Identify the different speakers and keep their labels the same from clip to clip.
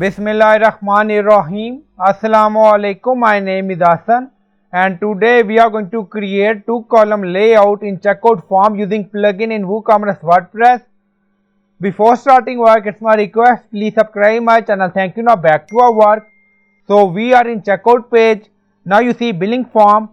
Speaker 1: Bismillahirrahmanirrahim. Assalamu alaikum. My name is Hassan and today we are going to create two column layout in checkout form using plugin in WooCommerce WordPress. Before starting work, it's my request, please subscribe my channel. Thank you. Now back to our work. So we are in checkout page. Now you see billing form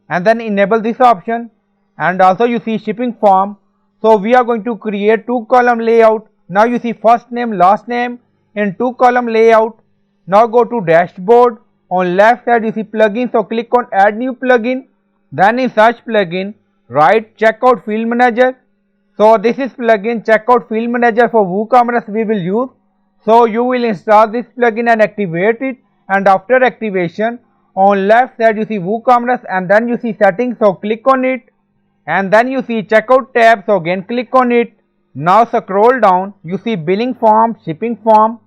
Speaker 1: and then enable this option, and also you see shipping form. So we are going to create two column layout. Now you see first name, last name in two column layout. Now go to dashboard. On left side you see plugin, so click on add new plugin. Then in search plugin, write checkout field manager. So this is plugin checkout field manager for WooCommerce we will use. So you will install this plugin and activate it, and after activation on left side you see WooCommerce and then you see settings, so click on it, and then you see checkout tab, so again click on it. Now scroll down, you see billing form, shipping form.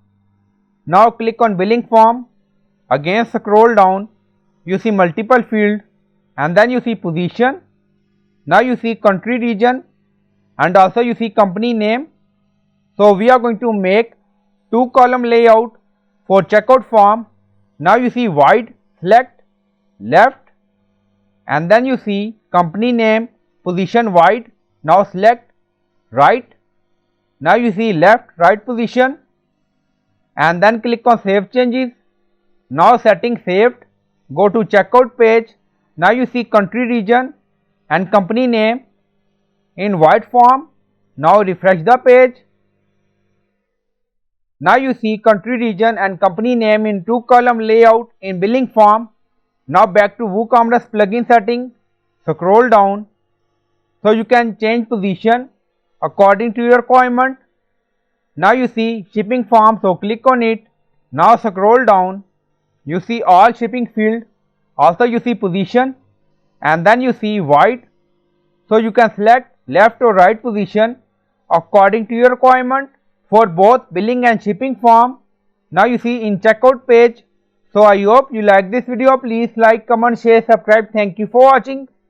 Speaker 1: Now click on billing form, again scroll down, you see multiple fields and then you see position. Now you see country region and also you see company name. So we are going to make two column layout for checkout form. Now you see wide, select left, and then you see company name, position wide. Now select right. Now you see left, right position, and then click on save changes. Now setting saved. Go to checkout page. Now you see country region and company name in white form. Now refresh the page. Now you see country region and company name in two column layout in billing form. Now back to WooCommerce plugin setting. Scroll down, so you can change position according to your requirement. Now you see shipping form, so click on it. Now scroll down, you see all shipping field, also you see position and then you see wide, so you can select left or right position according to your requirement for both billing and shipping form. Now you see in checkout page. So I hope you like this video. Please like, comment, share, subscribe. Thank you for watching.